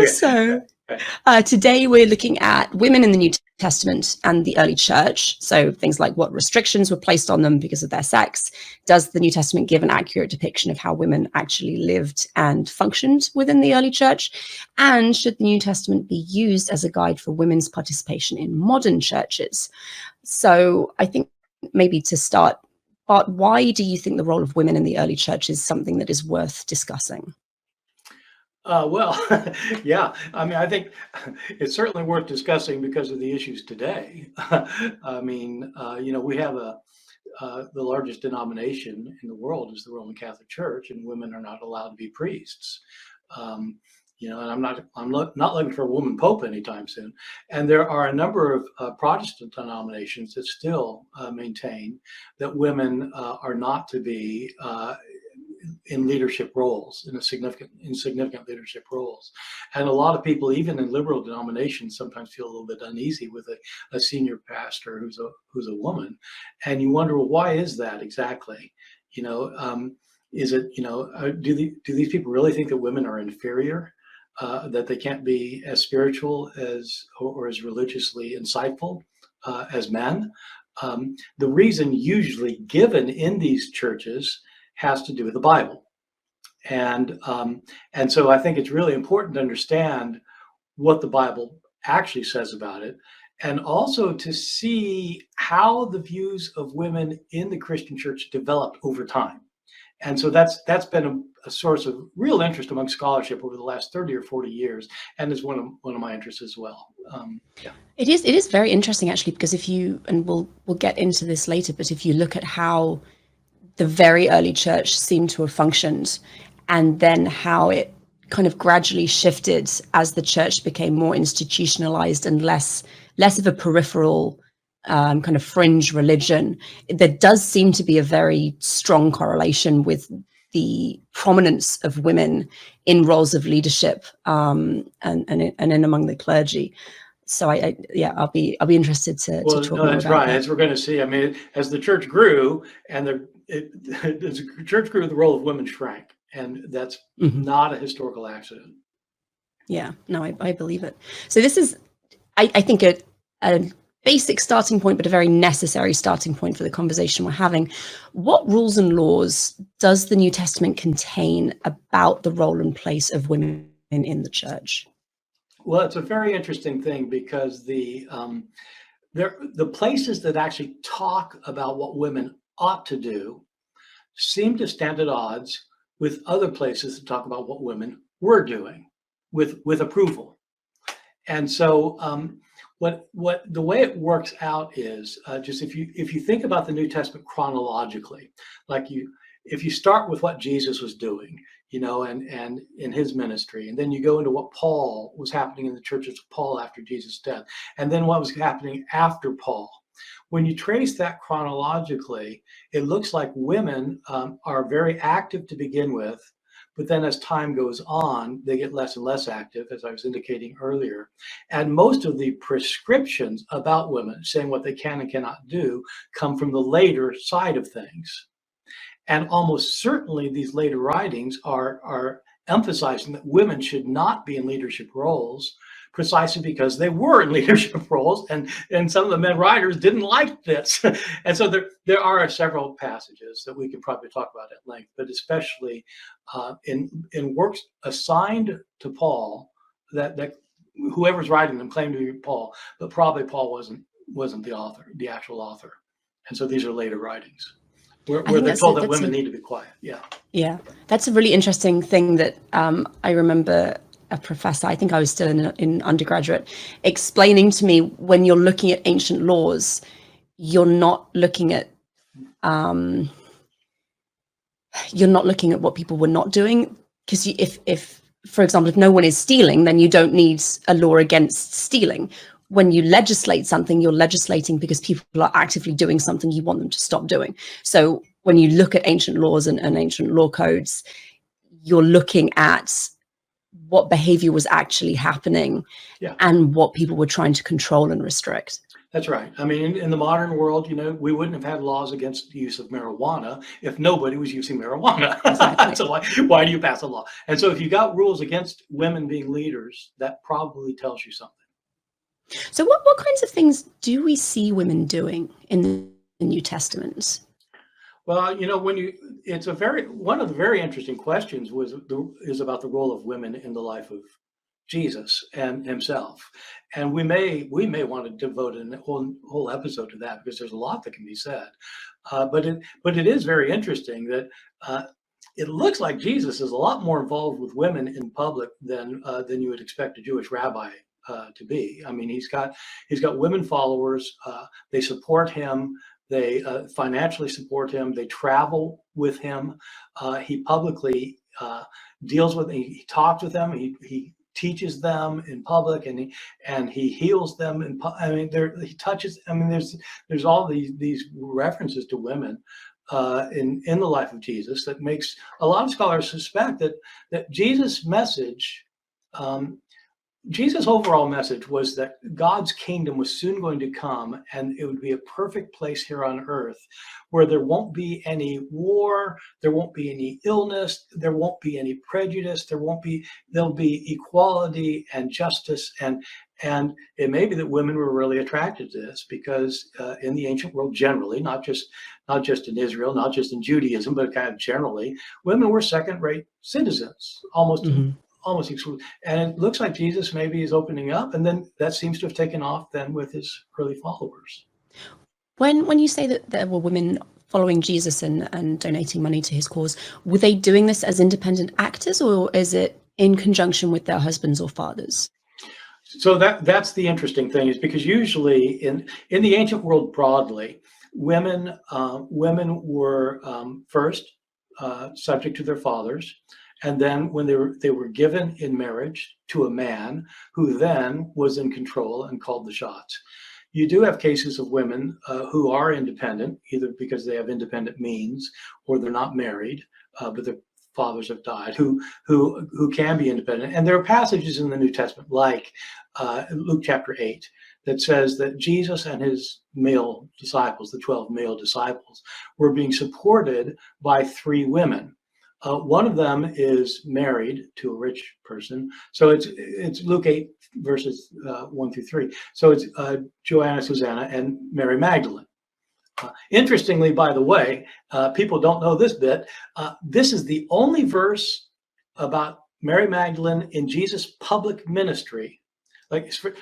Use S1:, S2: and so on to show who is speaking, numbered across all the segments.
S1: So today we're looking at women in the New Testament and the early church. So things like what restrictions were placed on them because of their sex. Does the New Testament give an accurate depiction of how women actually lived and functioned within the early church? And should the New Testament be used as a guide for women's participation in modern churches? So I think maybe to start, Bart, why do you think the role of women in the early church is something that is worth discussing?
S2: Well, yeah, I mean, I think it's certainly worth discussing because of the issues today. I mean, we have the largest denomination in the world is the Roman Catholic Church, and women are not allowed to be priests. And I'm not looking for a woman pope anytime soon. And there are a number of Protestant denominations that still maintain that women are not to be in leadership roles, in significant leadership roles. And a lot of people, even in liberal denominations, sometimes feel a little bit uneasy with a senior pastor who's a woman. And you wonder, well, why is that exactly? Is it, do these people really think that women are inferior? That they can't be as spiritual or as religiously insightful as men? The reason usually given in these churches has to do with the Bible. And so I think it's really important to understand what the Bible actually says about it, and also to see how the views of women in the Christian church developed over time. And so that's been a source of real interest among scholarship over the last 30 or 40 years, and is one of my interests as well. Yeah.
S1: It is very interesting, actually, because we'll get into this later, but if you look at how the very early church seemed to have functioned, and then how it kind of gradually shifted as the church became more institutionalized and less of a peripheral kind of fringe religion, there does seem to be a very strong correlation with the prominence of women in roles of leadership and in among the clergy. So I'll be interested to talk more about
S2: that's right.
S1: that.
S2: As we're going to see, I mean, as the church grew and as the church grew, the role of women shrank, and that's not a historical accident.
S1: Yeah, no, I believe it. So this is, I think, a basic starting point, but a very necessary starting point for the conversation we're having. What rules and laws does the New Testament contain about the role and place of women in the church?
S2: Well, it's a very interesting thing because the places that actually talk about what women ought to do seem to stand at odds with other places that talk about what women were doing with approval. And so what the way it works out is just if you think about the New Testament chronologically, if you start with what Jesus was doing, and in his ministry, and then you go into what was happening in the churches of Paul after Jesus' death, and then what was happening after Paul. When you trace that chronologically, it looks like women are very active to begin with, but then as time goes on, they get less and less active, as I was indicating earlier. And most of the prescriptions about women, saying what they can and cannot do, come from the later side of things. And almost certainly these later writings are emphasizing that women should not be in leadership roles, precisely because they were in leadership roles, and some of the men writers didn't like this. And so there are several passages that we could probably talk about at length, but especially in works assigned to Paul that whoever's writing them claimed to be Paul, but probably Paul wasn't the author, the actual author. And so these are later writings where they're told that women need to be quiet. Yeah,
S1: that's a really interesting thing that I remember a professor, I think I was still in undergraduate, explaining to me, when you're looking at ancient laws, you're not looking at what people were not doing, because if for example, if no one is stealing, then you don't need a law against stealing. When you legislate something, you're legislating because people are actively doing something you want them to stop doing. So when you look at ancient laws and ancient law codes, you're looking at what behavior was actually happening and what people were trying to control and restrict.
S2: That's right. I mean, in the modern world, we wouldn't have had laws against the use of marijuana if nobody was using marijuana.
S1: Exactly.
S2: So why do you pass a law? And so if you got rules against women being leaders, that probably tells you something.
S1: So what kinds of things do we see women doing in the New Testament?
S2: Well, it's one of the very interesting questions is about the role of women in the life of Jesus and himself. And we may want to devote a whole episode to that because there's a lot that can be said. But it is very interesting that it looks like Jesus is a lot more involved with women in public than you would expect a Jewish rabbi to be. I mean, he's got women followers. They support him. They financially support him. They travel with him. He publicly deals with. He talks with them. He teaches them in public, and he heals them. I mean, he touches. I mean, there's all these references to women in the life of Jesus that makes a lot of scholars suspect that Jesus' message. Jesus' overall message was that God's kingdom was soon going to come, and it would be a perfect place here on earth where there won't be any war, there won't be any illness, there won't be any prejudice, there'll be equality and justice. And it may be that women were really attracted to this because in the ancient world generally, not just in Israel, not just in Judaism, but kind of generally, women were second-rate citizens, almost exclusive. And it looks like Jesus maybe is opening up, and then that seems to have taken off then with his early followers.
S1: When you say that there were women following Jesus and donating money to his cause, were they doing this as independent actors, or is it in conjunction with their husbands or fathers?
S2: So that's the interesting thing, is because usually in the ancient world broadly, women were first subject to their fathers. And then when they were given in marriage to a man who then was in control and called the shots. You do have cases of women who are independent, either because they have independent means or they're not married, but their fathers have died, who can be independent. And there are passages in the New Testament, like Luke chapter 8, that says that Jesus and his male disciples, the 12 male disciples, were being supported by 3 women. One of them is married to a rich person. So it's Luke 8, verses 1 through 3. So it's Joanna, Susanna, and Mary Magdalene. Interestingly, by the way, people don't know this bit. This is the only verse about Mary Magdalene in Jesus' public ministry.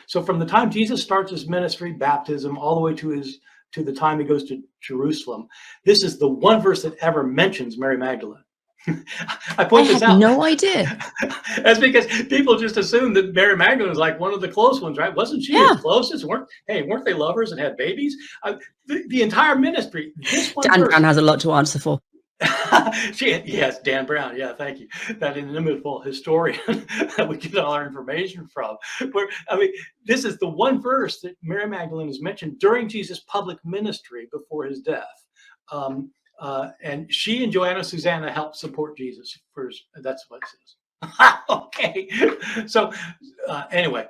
S2: So from the time Jesus starts his ministry, baptism, all the way to the time he goes to Jerusalem, this is the one verse that ever mentions Mary Magdalene. I point this out.
S1: I had no idea.
S2: That's because people just assume that Mary Magdalene is like one of the close ones, right? Wasn't she his closest? Weren't they lovers and had babies? The entire ministry. This one
S1: Dan Brown has a lot to answer for.
S2: Yes, Dan Brown. Yeah, thank you. That inimitable historian that we get all our information from. This is the one verse that Mary Magdalene is mentioned during Jesus' public ministry before his death. And she and Joanna Susanna helped support Jesus first. That's what it says. Okay. So anyway,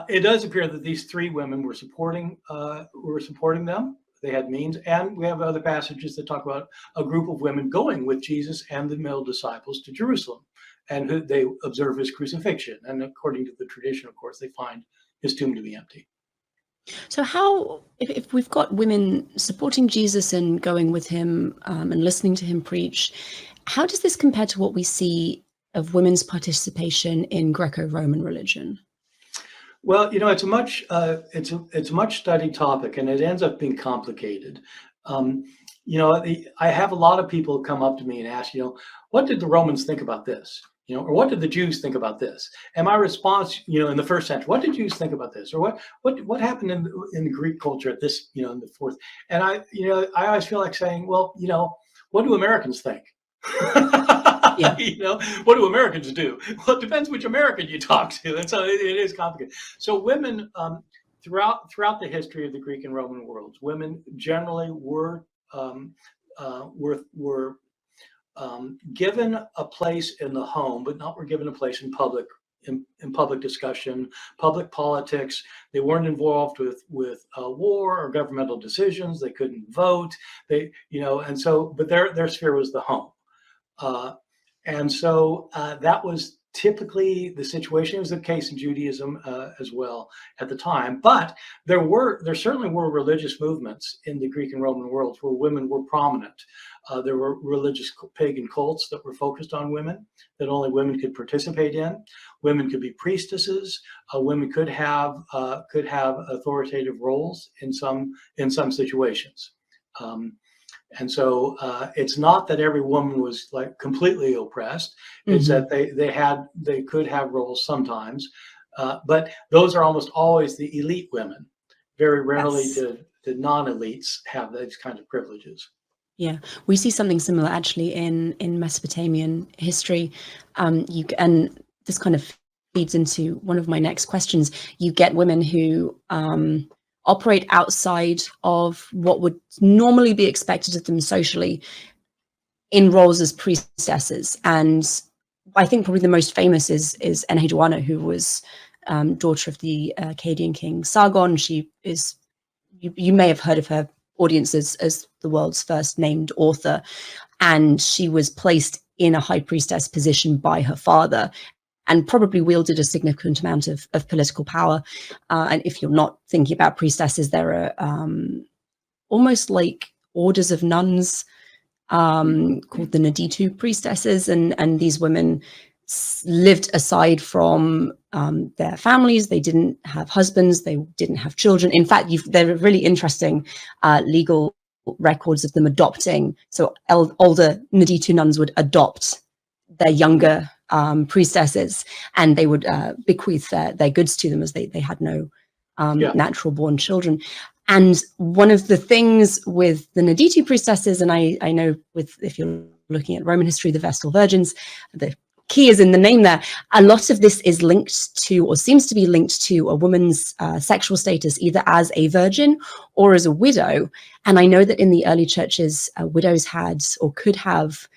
S2: it does appear that these 3 women were supporting them. They had means, and we have other passages that talk about a group of women going with Jesus and the male disciples to Jerusalem, and they observe his crucifixion. And according to the tradition, of course, they find his tomb to be empty.
S1: So how, if we've got women supporting Jesus and going with him and listening to him preach, how does this compare to what we see of women's participation in Greco-Roman religion?
S2: Well, it's a much studied topic, and it ends up being complicated. I have a lot of people come up to me and ask, what did the Romans think about this? Or what did the Jews think about this? And my response, in the first century, what did Jews think about this? Or what happened in the Greek culture at this, in the fourth? And I always feel like saying, well, what do Americans think?
S1: Yeah.
S2: What do Americans do? Well, it depends which American you talk to, and so it is complicated. So women, throughout the history of the Greek and Roman worlds, women generally were given a place in the home, but not were given a place in public in public discussion, public politics. They weren't involved with war or governmental decisions. They couldn't vote. And so, but their sphere was the home. And so that was typically the situation. It was the case in Judaism as well at the time. But there certainly were religious movements in the Greek and Roman worlds where women were prominent. There were religious pagan cults that were focused on women, that only women could participate in. Women could be priestesses. Women could have authoritative roles in some situations. And so it's not that every woman was like completely oppressed. It's that they could have roles sometimes, but those are almost always the elite women. Very rarely did non-elites have those kind of privileges.
S1: Yeah, we see something similar actually in Mesopotamian history. And this kind of feeds into one of my next questions. You get women who operate outside of what would normally be expected of them socially in roles as priestesses. And I think probably the most famous is Enheduanna, who was daughter of the Akkadian king Sargon. She is, you may have heard of her, audiences, as the world's first named author. And she was placed in a high priestess position by her father, and probably wielded a significant amount of political power. And if you're not thinking about priestesses, there are almost like orders of nuns called the Naditu priestesses. And these women lived aside from their families. They didn't have husbands. They didn't have children. In fact, there are really interesting legal records of them adopting. So older Naditu nuns would adopt their younger priestesses, and they would bequeath their goods to them, as they had no natural born children. And one of the things with the Naditu priestesses, and I know if you're looking at Roman history, the Vestal Virgins, the key is in the name there. A lot of this is linked to, or seems to be linked to, a woman's sexual status, either as a virgin or as a widow. And I know that in the early churches, widows had or could have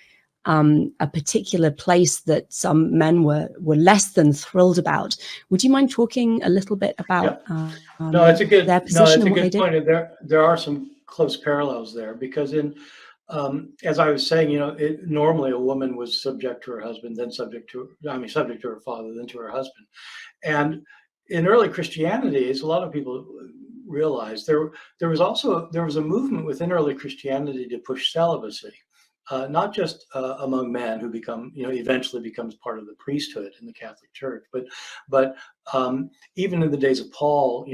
S1: a particular place that some men were less than thrilled about. Would you mind talking a little bit about
S2: their position? No, it's a good point. There are some close parallels there, because as I was saying, normally a woman was subject to her husband, then subject to her father, then to her husband. And in early Christianity, as a lot of people realize, there was a movement within early Christianity to push celibacy. Not just among men who eventually becomes part of the priesthood in the Catholic Church, but even in the days of Paul,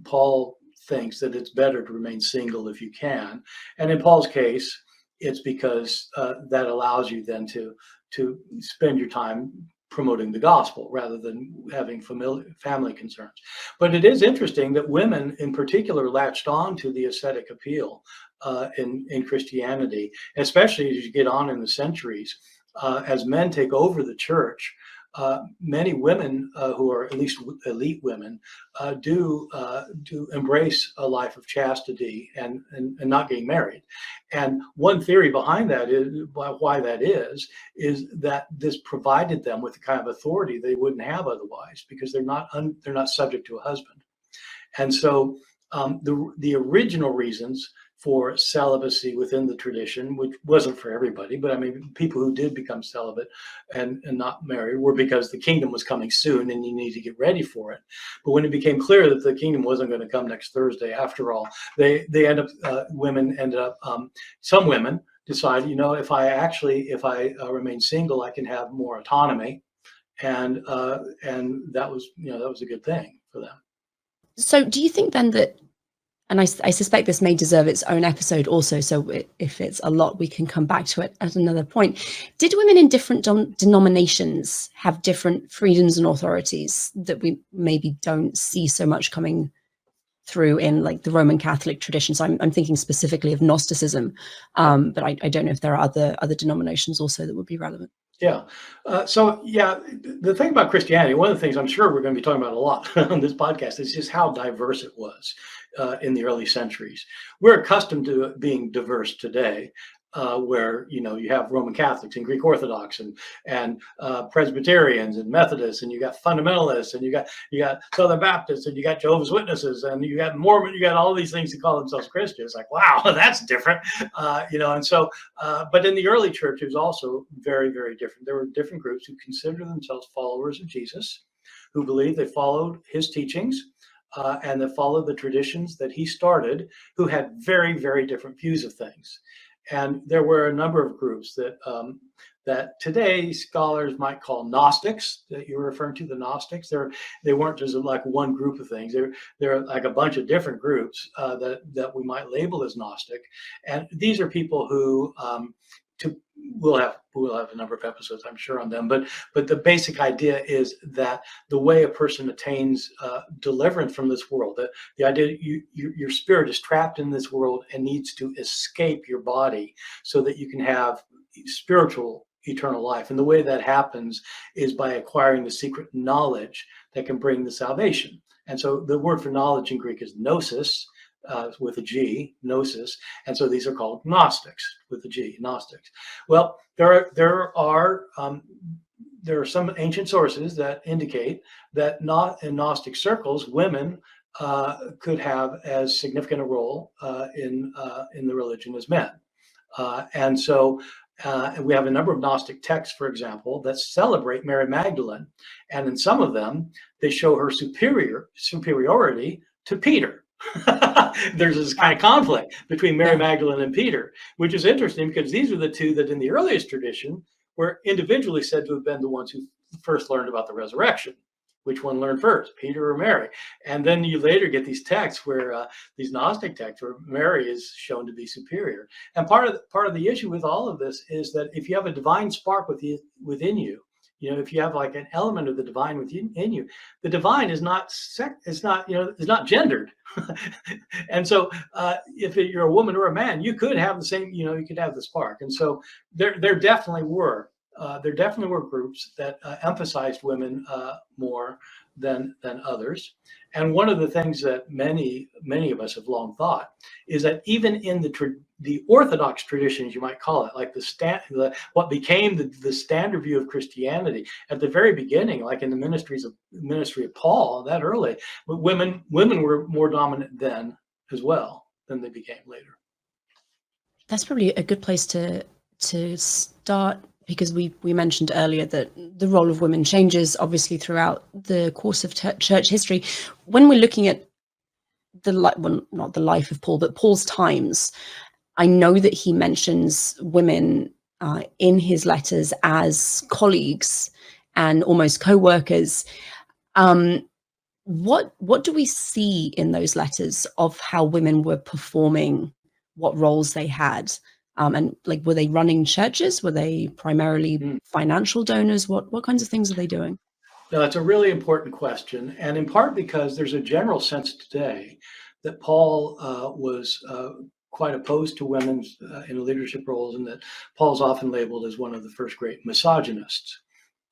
S2: Paul thinks that it's better to remain single if you can. And in Paul's case, it's because that allows you then to spend your time promoting the gospel rather than having family concerns. But it is interesting that women in particular latched on to the ascetic appeal in Christianity, especially as you get on in the centuries. As men take over the church, many women who are at least elite women do embrace a life of chastity and not getting married. And one theory behind that is why that is that this provided them with the kind of authority they wouldn't have otherwise, because they're not subject to a husband. And so the original reasons for celibacy within the tradition, which wasn't for everybody, but I mean, people who did become celibate and not married were because the kingdom was coming soon and you need to get ready for it. But when it became clear that the kingdom wasn't going to come next Thursday, after all, women ended up, some women decide, if I remain single, I can have more autonomy, and that was a good thing for them.
S1: So do you think then that, and I suspect this may deserve its own episode also, so if it's a lot, we can come back to it at another point. Did women in different denominations have different freedoms and authorities that we maybe don't see so much coming through in like the Roman Catholic tradition? So I'm thinking specifically of Gnosticism, but I don't know if there are other denominations also that would be relevant.
S2: Yeah. The thing about Christianity, one of the things I'm sure we're going to be talking about a lot on this podcast, is just how diverse it was in the early centuries. We're accustomed to being diverse today, where you have Roman Catholics and Greek Orthodox and Presbyterians and Methodists, and you got fundamentalists, and you got Southern Baptists, and you got Jehovah's Witnesses, and you got Mormon. You got all these things that call themselves Christians. Like, wow, that's different, And so, but in the early church, it was also very, very different. There were different groups who considered themselves followers of Jesus, who believed they followed his teachings. And that followed the traditions that he started, who had very, very different views of things. And there were a number of groups that today scholars might call Gnostics, that you were referring to, the Gnostics. They weren't just like one group of things. They're like a bunch of different groups that we might label as Gnostic. And these are people who we'll have a number of episodes, I'm sure, on them. But the basic idea is that the way a person attains deliverance from this world, that the idea your spirit is trapped in this world and needs to escape your body so that you can have spiritual eternal life. And the way that happens is by acquiring the secret knowledge that can bring the salvation. And so the word for knowledge in Greek is gnosis, with a G, gnosis, and so these are called Gnostics with a G, Gnostics. Well, there are some ancient sources that indicate that not in Gnostic circles, women could have as significant a role in the religion as men, and so. And we have a number of Gnostic texts, for example, that celebrate Mary Magdalene, and in some of them, they show her superiority to Peter. There's this kind of conflict between Mary Magdalene and Peter, which is interesting because these are the two that in the earliest tradition were individually said to have been the ones who first learned about the resurrection. Which one learned first, Peter or Mary? And then you later get these texts where these Gnostic texts where Mary is shown to be superior. And part of the issue with all of this is that if you have a divine spark within you, if you have like an element of the divine within you, the divine is not it's not gendered. And so if you're a woman or a man, you could have the same, you could have the spark. And so there definitely were groups that emphasized women more than others. And one of the things that many of us have long thought is that even in the Orthodox traditions, you might call it, like what became the standard view of Christianity at the very beginning, like in the ministry of Paul, that early, women were more dominant then as well than they became later.
S1: That's probably a good place to start, because we mentioned earlier that the role of women changes obviously throughout the course of church history. When we're looking at not the life of Paul, but Paul's times, I know that he mentions women in his letters as colleagues and almost co-workers. What do we see in those letters of how women were performing, what roles they had? And like, were they running churches? Were they primarily financial donors? What kinds of things are they doing?
S2: No, that's a really important question. And in part because there's a general sense today that Paul was quite opposed to women in leadership roles, and that Paul's often labeled as one of the first great misogynists.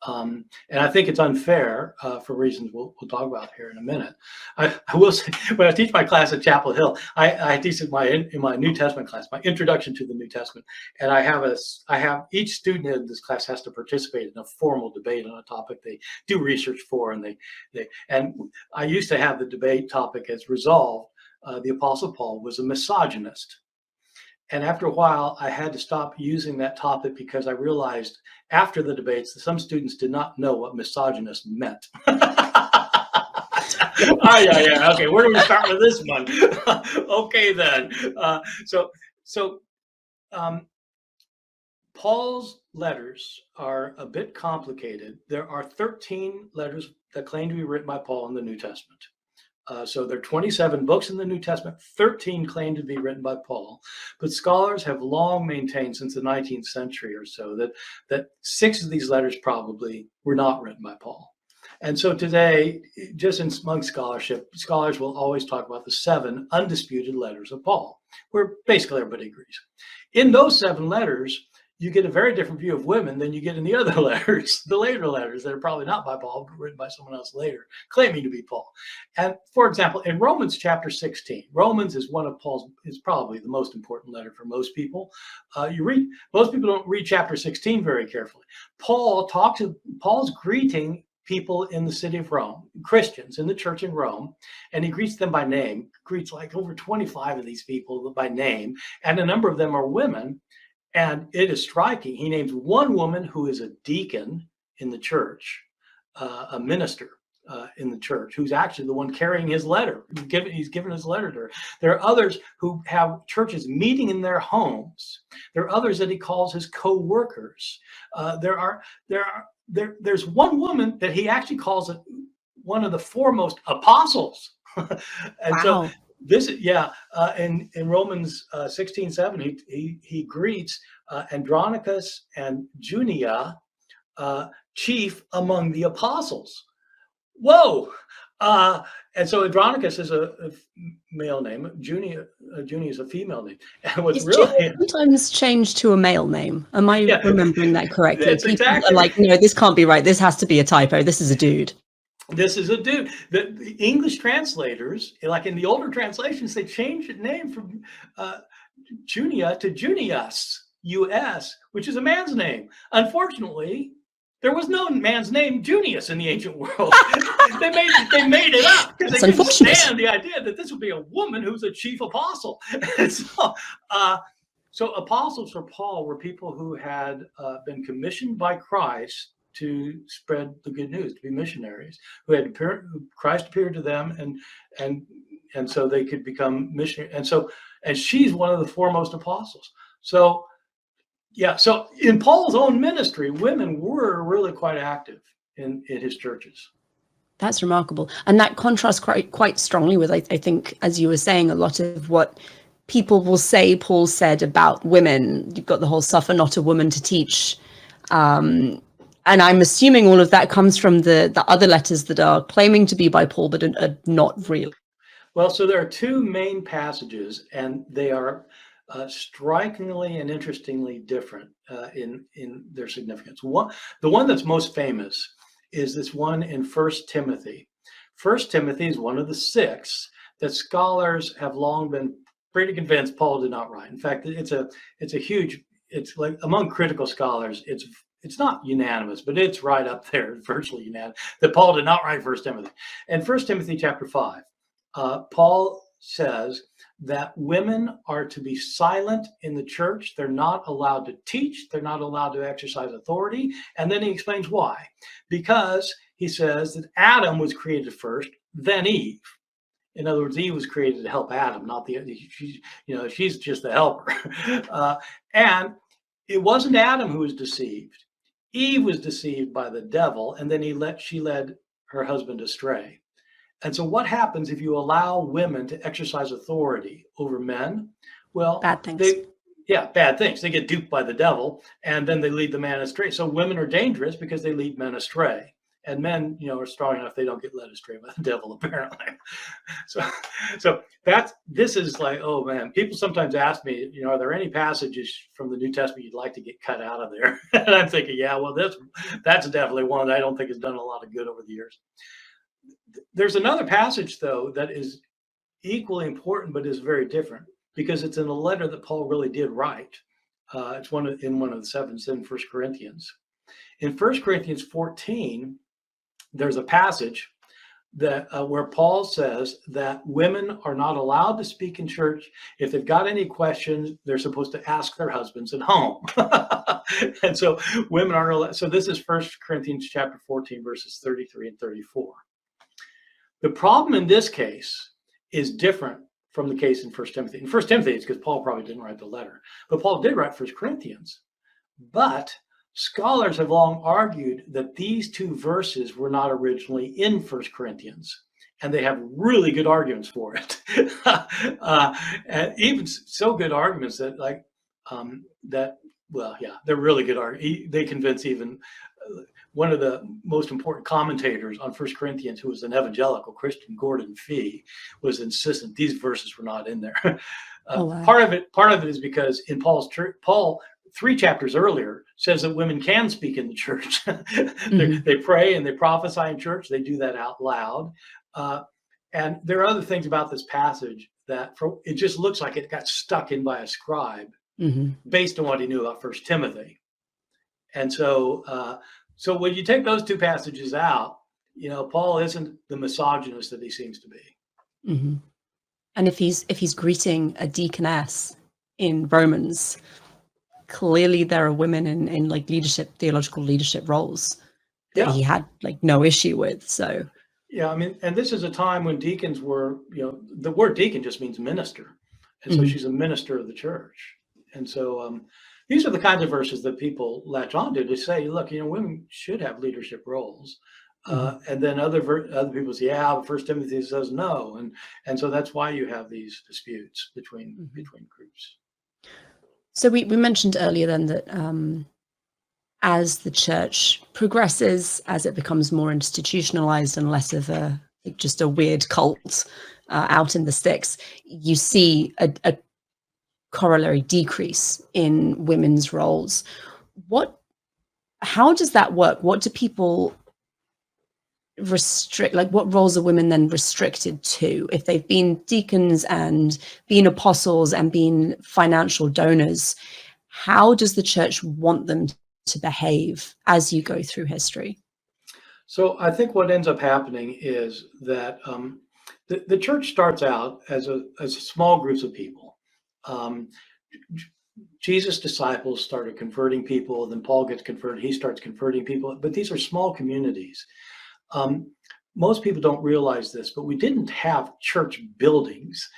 S2: And I think it's unfair for reasons we'll talk about here in a minute. I will say, when I teach my class at Chapel Hill, I teach in my New Testament class, my introduction to the New Testament, and I have each student in this class has to participate in a formal debate on a topic they do research for, and and I used to have the debate topic as resolved. The Apostle Paul was a misogynist. And after a while, I had to stop using that topic because I realized after the debates that some students did not know what misogynist meant. Yeah. Okay, where do we start with this one? Okay, then. Paul's letters are a bit complicated. There are 13 letters that claim to be written by Paul in the New Testament. So there are 27 books in the New Testament, 13 claim to be written by Paul, but scholars have long maintained since the 19th century or so that 6 of these letters probably were not written by Paul. And so today, just among scholarship, scholars will always talk about the 7 undisputed letters of Paul, where basically everybody agrees. In those 7 letters, you get a very different view of women than you get in the other letters, the later letters that are probably not by Paul, but written by someone else later, claiming to be Paul. And for example, in Romans chapter 16, Romans is is probably the most important letter for most people. Most people don't read chapter 16 very carefully. Paul's greeting people in the city of Rome, Christians in the church in Rome, and he greets them by name, greets like over 25 of these people by name, and a number of them are women. And it is striking. He names one woman who is a deacon in the church, a minister in the church, who's actually the one carrying his letter. He's given his letter to her. There are others who have churches meeting in their homes. There are others that he calls his co-workers. There's one woman that he actually calls one of the foremost apostles. And
S1: wow.
S2: So this, in Romans 16:7, he greets Andronicus and Junia, chief among the apostles. Whoa! And so Andronicus is a male name. Junia is a female name. And what's
S1: Is
S2: really
S1: Julia sometimes changed to a male name? Am I remembering that correctly?
S2: That's
S1: People
S2: exactly
S1: are like, no, this can't be right. This has to be a typo. This is a dude.
S2: This is a dude. The English translators, like in the older translations, they changed the name from Junia to Junius, US, which is a man's name. Unfortunately, there was no man's name Junius in the ancient world. they made it up because they couldn't stand the idea that this would be a woman who's a chief apostle. So apostles for Paul were people who had been commissioned by Christ to spread the good news, to be missionaries, Christ appeared to them, and so they could become missionaries. And she's one of the foremost apostles. So in Paul's own ministry, women were really quite active in his churches.
S1: That's remarkable. And that contrasts quite strongly with, I think, as you were saying, a lot of what people will say Paul said about women. You've got the whole suffer not a woman to teach. And I'm assuming all of that comes from the other letters that are claiming to be by Paul, but are not real.
S2: Well, so there are two main passages, and they are strikingly and interestingly different in their significance. The one that's most famous is this one in 1 Timothy. 1 Timothy is one of the 6 that scholars have long been pretty convinced Paul did not write. In fact, it's like among critical scholars, it's not unanimous, but it's right up there, virtually unanimous, that Paul did not write 1 Timothy. And 1 Timothy chapter 5, Paul says that women are to be silent in the church. They're not allowed to teach. They're not allowed to exercise authority. And then he explains why. Because he says that Adam was created first, then Eve. In other words, Eve was created to help Adam, not she's just the helper. And it wasn't Adam who was deceived. Eve was deceived by the devil, and then she led her husband astray. And so what happens if you allow women to exercise authority over men? Well,
S1: bad things.
S2: Bad things. They get duped by the devil, and then they lead the man astray. So women are dangerous because they lead men astray. And men, are strong enough, they don't get led astray by the devil, apparently. So this is like, oh man, people sometimes ask me, are there any passages from the New Testament you'd like to get cut out of there? And I'm thinking, that's definitely one that I don't think has done a lot of good over the years. There's another passage, though, that is equally important, but is very different, because it's in a letter that Paul really did write. It's in one of the 7 in 1 Corinthians. In 1 Corinthians 14, there's a passage that where Paul says that women are not allowed to speak in church. If they've got any questions, they're supposed to ask their husbands at home. And so women aren't allowed. So this is 1 Corinthians chapter 14, verses 33 and 34. The problem in this case is different from the case in 1 Timothy. In 1 Timothy, it's because Paul probably didn't write the letter, but Paul did write 1 Corinthians. But scholars have long argued that these 2 verses were not originally in 1 Corinthians, and they have really good arguments for it. And even so good arguments that they're really good arguments. They convince even one of the most important commentators on 1 Corinthians, who was an evangelical Christian, Gordon Fee, was insistent these verses were not in there.
S1: Oh, wow.
S2: Part of it is because in Paul's church, Paul 3 chapters earlier says that women can speak in the church.
S1: Hmm.
S2: They pray and they prophesy in church. They do that out loud. And there are other things about this passage that it just looks like it got stuck in by a scribe
S1: Hmm.
S2: based on what he knew about First Timothy. And so, so when you take those 2 passages out, Paul isn't the misogynist that he seems to be.
S1: Hmm. And if he's greeting a deaconess in Romans, clearly there are women in like theological leadership roles that he had like no issue with. So
S2: yeah, I mean, and this is a time when deacons were, the word deacon just means minister. And so she's a minister of the church. And so these are the kinds of verses that people latch onto to say, look, women should have leadership roles. And then other people say, yeah, First Timothy says no. And so that's why you have these disputes between groups.
S1: So we mentioned earlier then that as the church progresses, as it becomes more institutionalized and less of just a weird cult out in the sticks, you see a corollary decrease in women's roles. How does that work? What do people restrict? Like, what roles are women then restricted to? If they've been deacons and been apostles and been financial donors, how does the church want them to behave as you go through history?
S2: So I think what ends up happening is that the church starts out as small groups of people. Jesus' disciples started converting people, then Paul gets converted, he starts converting people, but these are small communities. Most people don't realize this, but we didn't have church buildings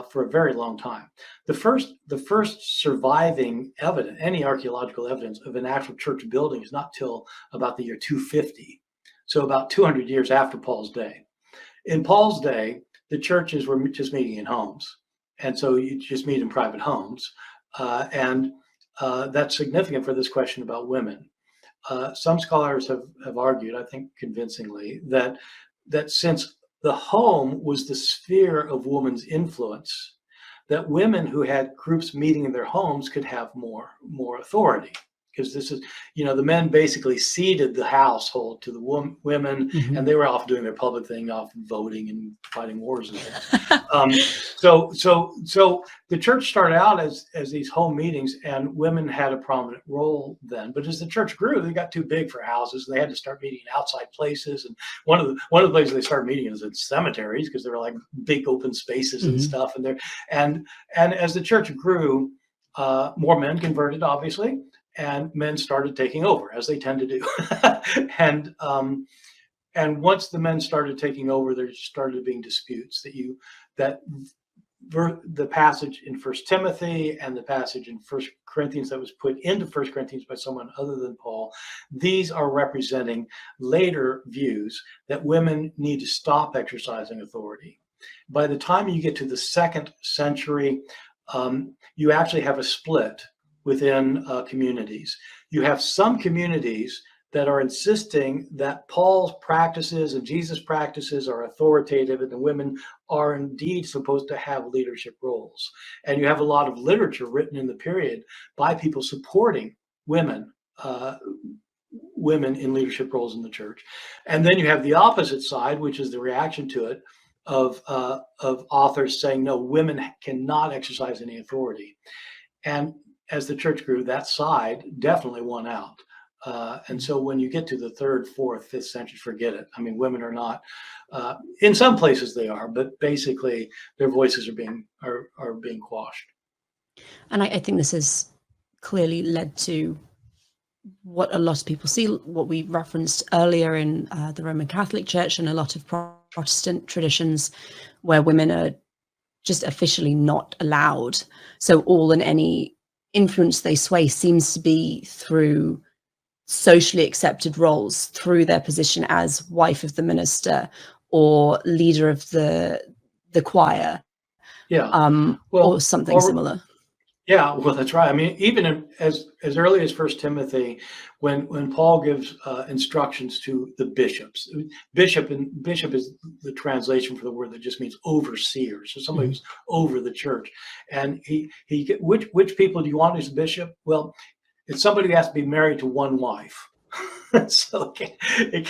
S2: for a very long time. The first surviving evidence, any archaeological evidence of an actual church building, is not till about the year 250, so about 200 years after Paul's day. In Paul's day, the churches were just meeting in homes, and so you just meet in private homes, and that's significant for this question about women. Some scholars have argued, I think convincingly, that since the home was the sphere of woman's influence, that women who had groups meeting in their homes could have more authority. Because this is, the men basically ceded the household to the women, and they were off doing their public thing, off voting and fighting wars and things. So the church started out as these home meetings, and women had a prominent role then. But as the church grew, they got too big for houses, and they had to start meeting in outside places. And one of the places they started meeting is in cemeteries, because they were like big open spaces and stuff. And as the church grew, more men converted, obviously. And men started taking over, as they tend to do. And once the men started taking over, there started being disputes that the passage in First Timothy and the passage in First Corinthians that was put into First Corinthians by someone other than Paul, these are representing later views that women need to stop exercising authority. By the time you get to the 2nd century, you actually have a split within communities. You have some communities that are insisting that Paul's practices and Jesus' practices are authoritative, and the women are indeed supposed to have leadership roles. And you have a lot of literature written in the period by people supporting women in leadership roles in the church. And then you have the opposite side, which is the reaction to it, of authors saying, no, women cannot exercise any authority. And as the church grew, that side definitely won out. And so when you get to the 3rd, 4th, 5th century, forget it. I mean, women are not, in some places they are, but basically their voices are being quashed.
S1: And I think this has clearly led to what a lot of people see, what we referenced earlier in the Roman Catholic Church and a lot of Protestant traditions, where women are just officially not allowed. So all and any influence they sway seems to be through socially accepted roles, through their position as wife of the minister or leader of the choir, or something similar.
S2: Yeah, well, that's right. I mean, even as early as First Timothy, when Paul gives instructions to the bishops, bishop is the translation for the word that just means overseer, so somebody who's over the church. And which people do you want as a bishop? Well, It's somebody that has to be married to one wife. So the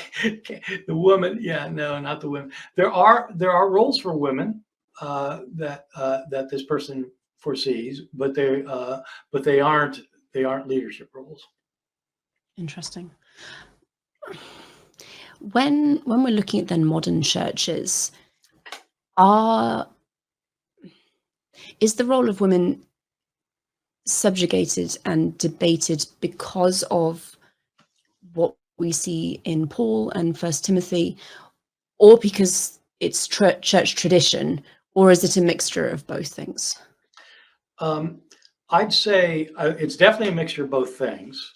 S2: woman, yeah, no, not the women. There are roles for women that this person foresees, but they aren't leadership roles.
S1: Interesting. When we're looking at then modern churches, is the role of women subjugated and debated because of what we see in Paul and First Timothy, or because it's church tradition, or is it a mixture of both things?
S2: I'd say it's definitely a mixture of both things,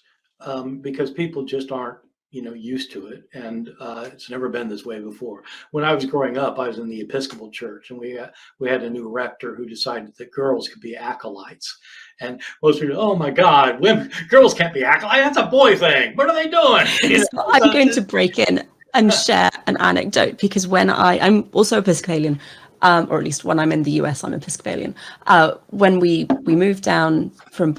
S2: because people just aren't, used to it, and it's never been this way before. When I was growing up, I was in the Episcopal Church, and we had a new rector who decided that girls could be acolytes, and most people, oh my God, girls can't be acolytes. That's a boy thing. What are they doing?
S1: So I'm going to break in and share an anecdote, because when I'm also Episcopalian, or at least when I'm in the US, I'm Episcopalian. When we moved down from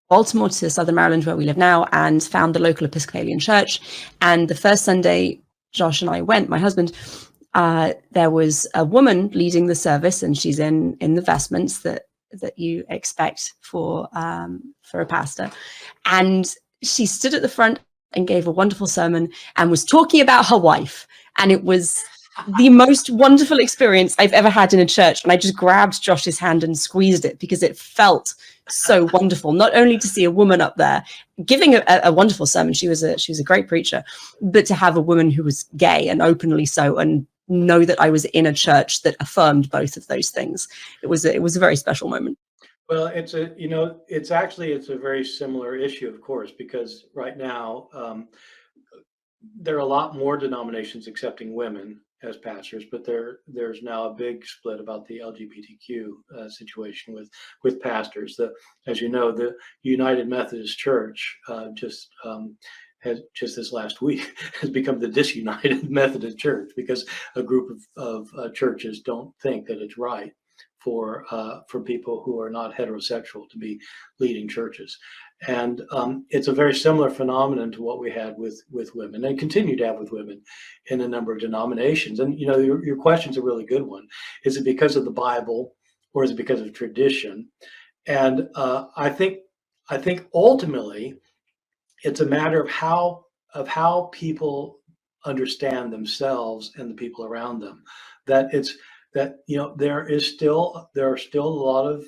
S1: Baltimore to Southern Maryland, where we live now, and found the local Episcopalian church. And the first Sunday Josh and I went, my husband, there was a woman leading the service, and she's in the vestments that you expect for a pastor. And she stood at the front and gave a wonderful sermon and was talking about her wife. And it was the most wonderful experience I've ever had in a church. And I just grabbed Josh's hand and squeezed it, because it felt so wonderful, not only to see a woman up there giving a wonderful sermon. She was a great preacher, but to have a woman who was gay, and openly so, and know that I was in a church that affirmed both of those things. It was a very special moment.
S2: Well, it's a very similar issue, of course, because right now there are a lot more denominations accepting women as pastors, but there's now a big split about the LGBTQ situation with pastors. As you know, the United Methodist Church just this last week has become the disunited Methodist Church, because a group of churches don't think that it's right for people who are not heterosexual to be leading churches. And it's a very similar phenomenon to what we had with women, and continue to have with women in a number of denominations. And your question's a really good one. Is it because of the Bible, or is it because of tradition? And I think ultimately it's a matter of how people understand themselves and the people around them. There are still a lot of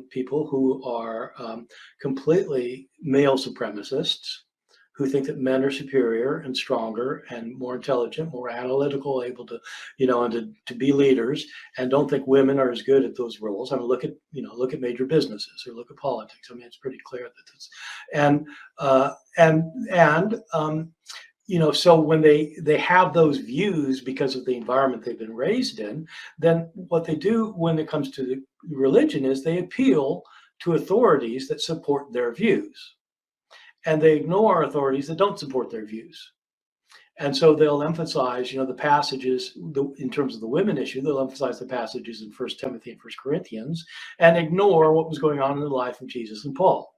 S2: people who are completely male supremacists, who think that men are superior and stronger and more intelligent, more analytical, able to, and to be leaders, and don't think women are as good at those roles. I mean, look at major businesses, or look at politics. I mean, it's pretty clear that it's, so when they have those views because of the environment they've been raised in, then what they do when it comes to the religion is they appeal to authorities that support their views, and they ignore authorities that don't support their views. And so they'll emphasize, the passages in terms of the women issue. They'll emphasize the passages in 1 Timothy and 1 Corinthians, and ignore what was going on in the life of Jesus and Paul.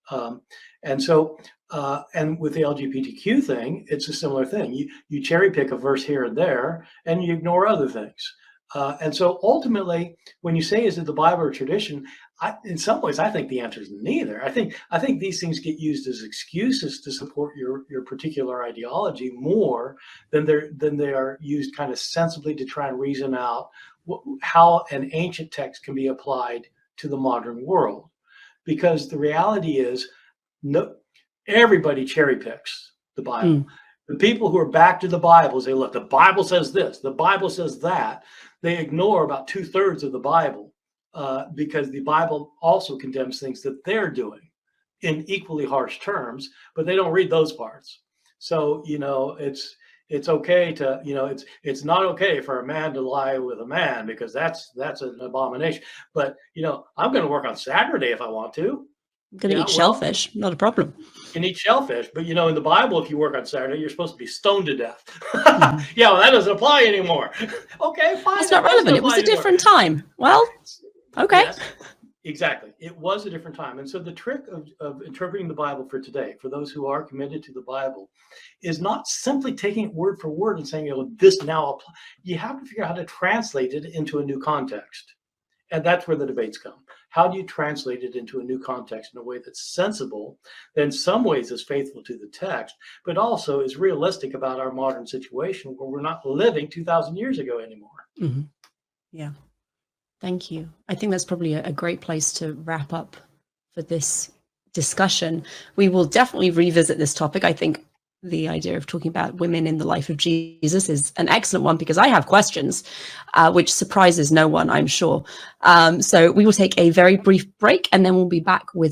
S2: And with the LGBTQ thing, it's a similar thing. You cherry pick a verse here and there, and you ignore other things. And so ultimately, when you say, is it the Bible or tradition? In some ways, I think the answer is neither. I think these things get used as excuses to support your particular ideology more than they are used kind of sensibly to try and reason out how an ancient text can be applied to the modern world. Because the reality is, everybody cherry picks the Bible. The people who are back to the Bible say, look, the Bible says this, the Bible says that. They ignore about 2/3 of the Bible because the Bible also condemns things that they're doing in equally harsh terms, but they don't read those parts. So, it's okay to, it's not okay for a man to lie with a man, because that's an abomination. But, I'm going to work on Saturday if I want to.
S1: I'm going to eat shellfish, not a problem.
S2: You can eat shellfish, but in the Bible, if you work on Saturday, you're supposed to be stoned to death. Yeah, well, that doesn't apply anymore. Okay, fine.
S1: It's not relevant. It was a different time. Well, okay.
S2: Exactly. It was a different time. And so the trick of interpreting the Bible for today, for those who are committed to the Bible, is not simply taking it word for word and saying, this now applies. You have to figure out how to translate it into a new context. And that's where the debates come. How do you translate it into a new context in a way that's sensible, that in some ways is faithful to the text, but also is realistic about our modern situation where we're not living 2,000 years ago anymore?
S1: Mm-hmm. Yeah. Thank you. I think that's probably a great place to wrap up for this discussion. We will definitely revisit this topic. I think the idea of talking about women in the life of Jesus is an excellent one because I have questions, which surprises no one, I'm sure. So we will take a very brief break and then we'll be back with